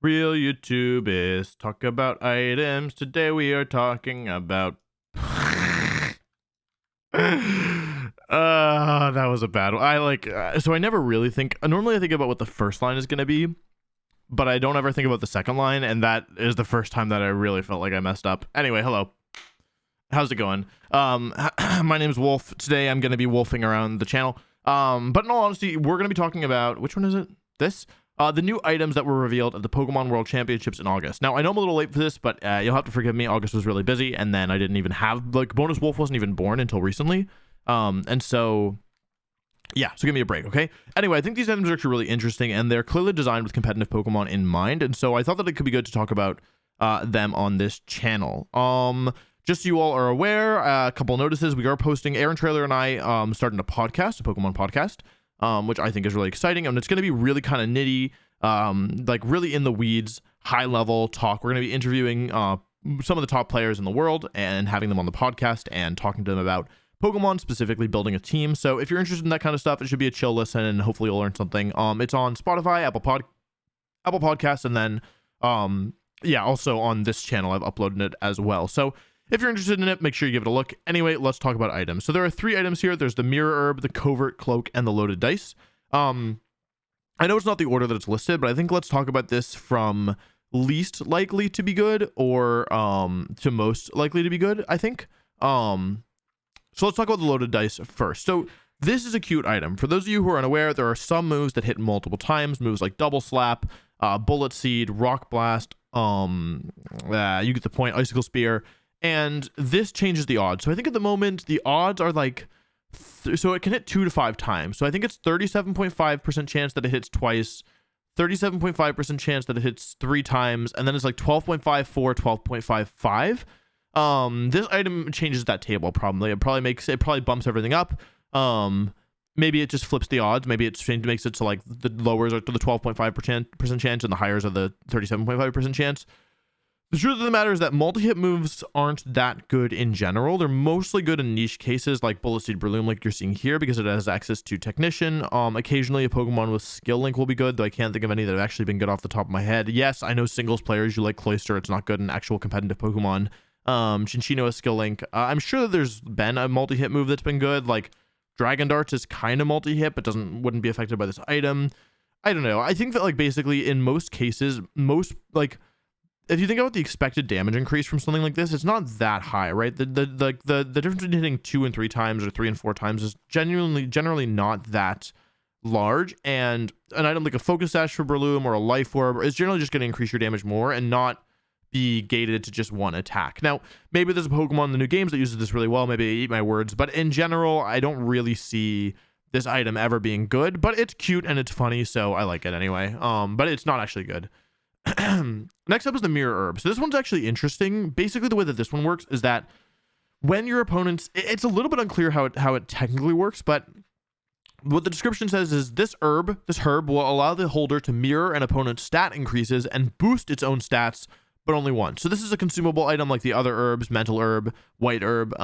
Real YouTubers talk about items. Today we are talking about. That was a bad one. So I never really think. Normally I think about what the first line is going to be, but I don't ever think about the second line, and that is the first time that I really felt like I messed up. Anyway, hello. How's it going? My name's Wolf. Today I'm going to be wolfing around the channel. But in all honesty, we're going to be talking about, which one is it? This? The new items that were revealed at the Pokemon World Championships in August. Now, I know I'm a little late for this, but you'll have to forgive me. August was really busy, and then I didn't even have, BonusWolfe wasn't even born until recently. And so, yeah, so give me a break, okay? Anyway, I think these items are actually really interesting, and they're clearly designed with competitive Pokemon in mind, and so I thought that it could be good to talk about them on this channel. Just so you all are aware, a couple notices. We are posting, Aaron Trailer and I starting a podcast, a Pokemon podcast, which I think is really exciting. And it's going to be really kind of nitty, really in the weeds, high level talk. We're going to be interviewing some of the top players in the world and having them on the podcast and talking to them about Pokemon, specifically building a team. So if you're interested in that kind of stuff, it should be a chill listen and hopefully you'll learn something. It's on Spotify, Apple Podcasts, and then also on this channel I've uploaded it as well. So if you're interested in it, make sure you give it a look. Anyway, let's talk about items. So there are 3 items here. There's the Mirror Herb, the Covert Cloak, and the Loaded Dice. I know it's not the order that it's listed, but I think let's talk about this from least likely to be good or to most likely to be good, I think. So let's talk about the Loaded Dice first. So this is a cute item. For those of you who are unaware, there are some moves that hit multiple times. Moves like Double Slap, Bullet Seed, Rock Blast, you get the point, Icicle Spear. And this changes the odds. So I think at the moment, the odds are so it can hit 2 to 5 times. So I think it's 37.5% chance that it hits twice, 37.5% chance that it hits 3 times, and then it's like 12.54, 12.55. This item changes that table probably. It probably bumps everything up. Maybe it just flips the odds. Maybe it makes it so like the lowers are to the 12.5% chance and the highers are the 37.5% chance. The truth of the matter is that multi-hit moves aren't that good in general. They're mostly good in niche cases like Bullet Seed Breloom, like you're seeing here, because it has access to Technician. Occasionally a Pokemon with Skill Link will be good, though I can't think of any that have actually been good off the top of my head. Yes, I know singles players, you like Cloyster, it's not good in actual competitive Pokemon. Chinchino has Skill Link. I'm sure that there's been a multi-hit move that's been good, like Dragon Darts is kind of multi-hit, but wouldn't be affected by this item. I don't know. I think that basically in most cases, if you think about the expected damage increase from something like this, it's not that high, right? The difference between hitting 2 and 3 times or 3 and 4 times is generally not that large. And an item like a Focus Sash for Breloom or a Life Orb is generally just going to increase your damage more and not be gated to just one attack. Now, maybe there's a Pokemon in the new games that uses this really well. Maybe I eat my words, but in general, I don't really see this item ever being good. But it's cute and it's funny, so I like it anyway. But it's not actually good. Next up is the Mirror Herb. So this one's actually interesting. Basically, the way that this one works is that when your opponents, it's a little bit unclear how it technically works, but what the description says is this herb will allow the holder to mirror an opponent's stat increases and boost its own stats, but only once. So this is a consumable item like the other herbs, Mental Herb, White Herb,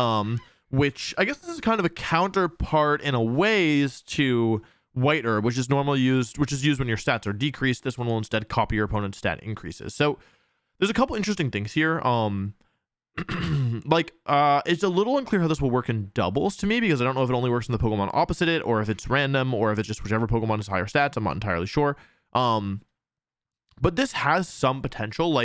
which I guess this is kind of a counterpart in a ways to White Herb, which is used when your stats are decreased. This one will instead copy your opponent's stat increases. So there's a couple interesting things here. It's a little unclear how this will work in doubles to me, because I don't know if it only works in the Pokemon opposite it, or if it's random, or if it's just whichever Pokemon has higher stats. I'm not entirely sure. But this has some potential.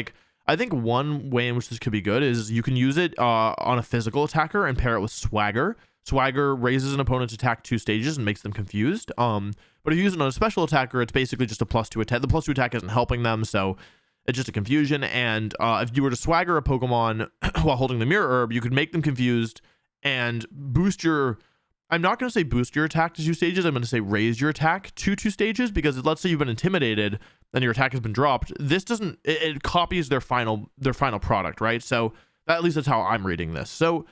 I think one way in which this could be good is you can use it on a physical attacker and pair it with Swagger. Swagger raises an opponent's attack 2 stages and makes them confused. But if you use it on a special attacker, it's basically just a +2 attack. The +2 attack isn't helping them, so it's just a confusion. And if you were to Swagger a Pokemon while holding the Mirror Herb, you could make them confused and boost your... I'm not going to say boost your attack to 2 stages. I'm going to say raise your attack to 2 stages, because let's say you've been intimidated and your attack has been dropped. This doesn't... It copies their final product, right? So at least that's how I'm reading this. So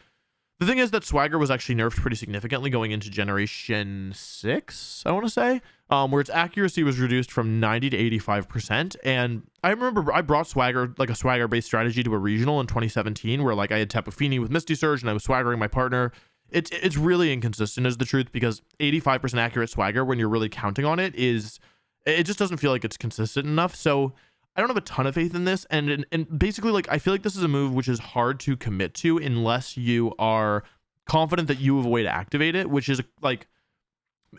the thing is that Swagger was actually nerfed pretty significantly going into Generation 6, I want to say, where its accuracy was reduced from 90 to 85%. And I remember I brought Swagger, like a Swagger-based strategy, to a regional in 2017, where I had Tapu Fini with Misty Surge and I was Swaggering my partner. It's really inconsistent is the truth, because 85% accurate Swagger, when you're really counting on it, it just doesn't feel like it's consistent enough. So I don't have a ton of faith in this, and basically, like, I feel like this is a move which is hard to commit to unless you are confident that you have a way to activate it, which is like,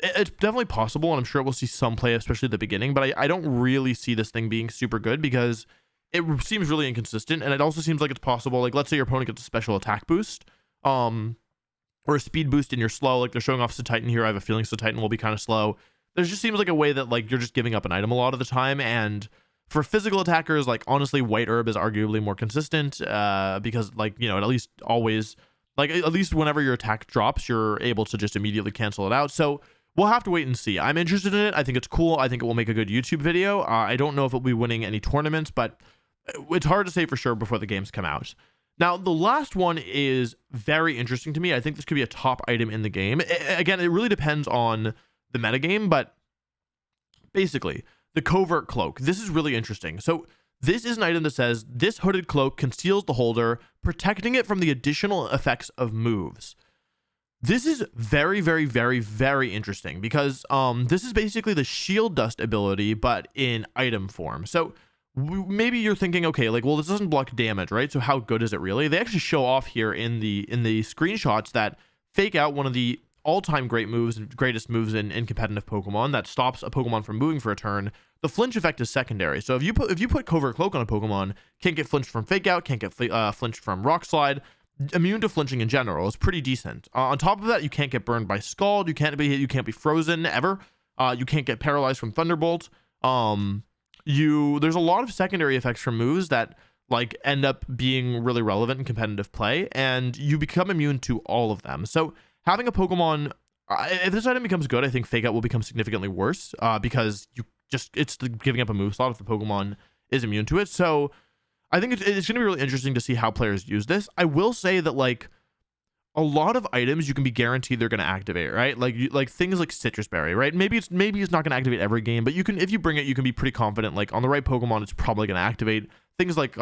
it's definitely possible, and I'm sure we'll see some play, especially at the beginning, but I don't really see this thing being super good because it seems really inconsistent, and it also seems like it's possible, like, let's say your opponent gets a special attack boost, or a speed boost and you're slow, like they're showing off Titan here. I have a feeling Titan will be kind of slow. There just seems like a way that, like, you're just giving up an item a lot of the time, and for physical attackers, like, honestly, White Herb is arguably more consistent, because, like, you know, it at least always, like, at least whenever your attack drops, you're able to just immediately cancel it out. So we'll have to wait and see. I'm interested in it. I think it's cool. I think it will make a good YouTube video. I don't know if it'll be winning any tournaments, but it's hard to say for sure before the games come out. Now, the last one is very interesting to me. I think this could be a top item in the game. Again, it really depends on the metagame, but basically, the Covert Cloak. This is really interesting. So this is an item that says, this hooded cloak conceals the holder, protecting it from the additional effects of moves. This is very, very, very, very interesting because this is basically the shield dust ability, but in item form. So maybe you're thinking, okay, like, well, this doesn't block damage, right? So how good is it really? They actually show off here in the screenshots that Fake Out, one of the all-time greatest moves in competitive Pokemon that stops a Pokemon from moving for a turn. The flinch effect is secondary. So if you put Covert Cloak on a Pokemon, can't get flinched from Fake Out, can't get flinched from Rock Slide, immune to flinching in general is pretty decent. On top of that, you can't get burned by Scald, you can't be hit, you can't be frozen ever. You can't get paralyzed from Thunderbolt. There's a lot of secondary effects from moves that, like, end up being really relevant in competitive play, and you become immune to all of them. So having a Pokemon, if this item becomes good, I think Fake Out will become significantly worse, because it's giving up a move slot if the Pokemon is immune to it. So I think it's going to be really interesting to see how players use this. I will say that, like, a lot of items you can be guaranteed they're going to activate, right? Like things like Citrus Berry, right? Maybe it's not going to activate every game, but you can, if you bring it, you can be pretty confident, like, on the right Pokemon, it's probably going to activate. Things like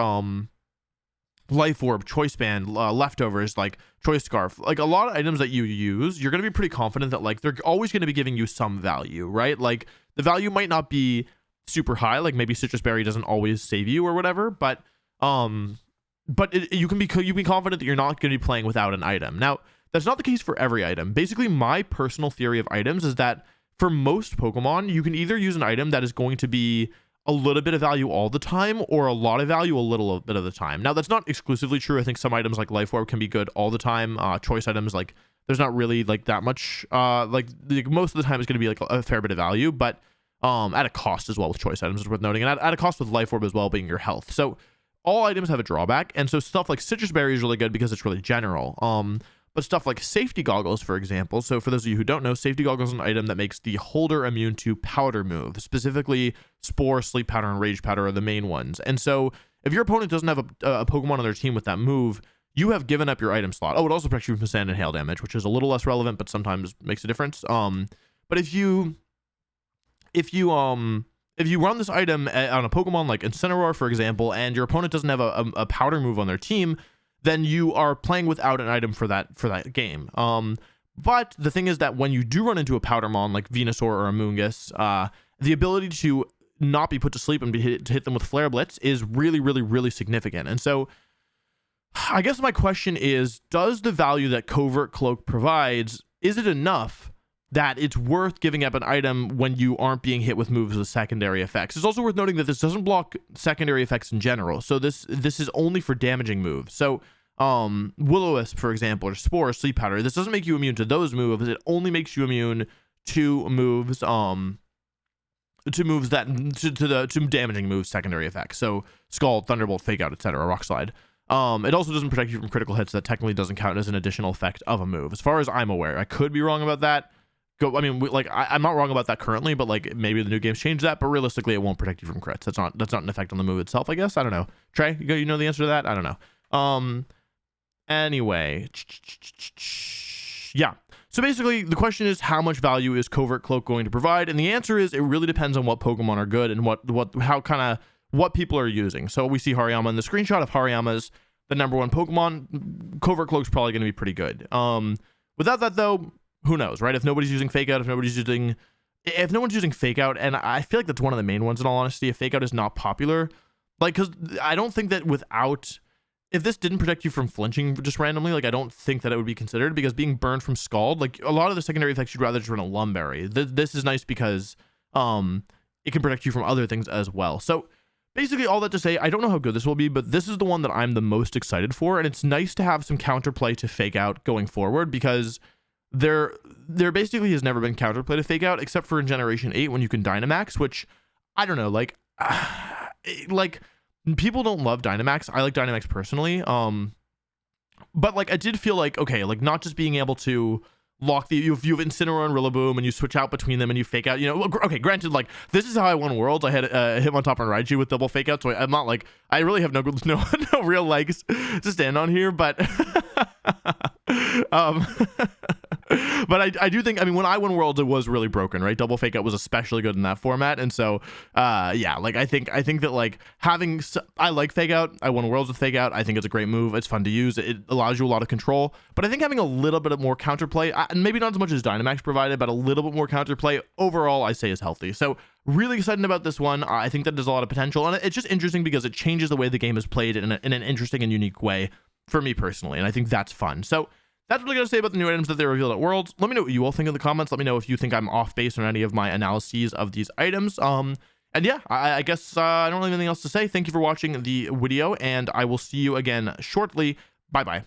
Life Orb, Choice Band, Leftovers, like Choice Scarf, like a lot of items that you use, you're going to be pretty confident that, like, they're always going to be giving you some value, right? Like, the value might not be super high, like maybe Citrus Berry doesn't always save you or whatever, but you can be confident that you're not going to be playing without an item. Now, that's not the case for every item. Basically, my personal theory of items is that for most Pokemon, you can either use an item that is going to be a little bit of value all the time, or a lot of value a little bit of the time. Now, that's not exclusively true. I think some items like Life Orb can be good all the time. Choice items, like, there's not really, like, that much, like most of the time it's going to be, like, a fair bit of value, but at a cost as well with choice items is worth noting, and at a cost with Life Orb as well being your health. So all items have a drawback, and so stuff like Citrus Berry is really good because it's really general. But stuff like Safety Goggles, for example, so for those of you who don't know, Safety Goggles is an item that makes the holder immune to powder moves, specifically Spore, Sleep Powder, and Rage Powder are the main ones. And so if your opponent doesn't have a Pokemon on their team with that move, you have given up your item slot. Oh, it also protects you from sand and hail damage, which is a little less relevant, but sometimes makes a difference. But if you run this item on a Pokemon like Incineroar, for example, and your opponent doesn't have a powder move on their team, then you are playing without an item for that game. But the thing is that when you do run into a Powdermon like Venusaur or Amoonguss, the ability to not be put to sleep and to hit them with Flare Blitz is really, really, really significant. And so I guess my question is, does the value that Covert Cloak provides, is it enough that it's worth giving up an item when you aren't being hit with moves with secondary effects? It's also worth noting that this doesn't block secondary effects in general. So this is only for damaging moves. So Will-O-Wisp, for example, or Spore, Sleep Powder, this doesn't make you immune to those moves. It only makes you immune to moves to damaging moves secondary effects. So Scald, Thunderbolt, Fake Out, etc., Rock Slide. It also doesn't protect you from critical hits. That technically doesn't count as an additional effect of a move, as far as I'm aware. I could be wrong about that. I'm not wrong about that currently, but like maybe the new games change that. But realistically, it won't protect you from crits. That's not an effect on the move itself, I guess. I don't know. Trey, you know the answer to that? I don't know. Anyway, yeah. So basically, the question is, how much value is Covert Cloak going to provide? And the answer is, it really depends on what Pokemon are good and what people are using. So we see Hariyama in the screenshot. If Hariyama's the #1 Pokemon, Covert Cloak's probably going to be pretty good. Without that though, who knows, right? If nobody's using Fake Out, if no one's using Fake Out, and I feel like that's one of the main ones in all honesty. If Fake Out is not popular, Like, because I don't think that without, if this didn't protect you from flinching just randomly, like I don't think that it would be considered, because being burned from Scald, like a lot of the secondary effects, you'd rather just run a Lumberry. This is nice because it can protect you from other things as well. So basically all that to say, I don't know how good this will be, but this is the one that I'm the most excited for, and it's nice to have some counterplay to Fake Out going forward, because there basically has never been counterplay to Fake Out except for in Generation 8 when you can Dynamax, which I don't know, like like people don't love Dynamax. I like Dynamax personally, but like I did feel like, okay, like not just being able to lock the, you have Incineroar and Rillaboom and you switch out between them and you Fake Out, you know, okay, granted, like this is how I won Worlds. I had Hitmontop and Raichu with double Fake Out, so I'm not like, I really have no real legs to stand on here, but but I do think, I mean, when I won Worlds, it was really broken, right? Double Fake Out was especially good in that format, and so yeah, like I think that like having, I like Fake Out. I won Worlds with Fake Out. I think it's a great move. It's fun to use. It allows you a lot of control, but I think having a little bit of more counterplay, and maybe not as much as Dynamax provided, but a little bit more counterplay overall, I say is healthy. So really excited about this one. I think that there's a lot of potential, and it's just interesting because it changes the way the game is played in an interesting and unique way for me personally, and I think that's fun. So that's what I gotta say about the new items that they revealed at Worlds. Let me know what you all think in the comments. Let me know if you think I'm off base on any of my analyses of these items. And yeah, I guess I don't really have anything else to say. Thank you for watching the video, and I will see you again shortly. Bye bye.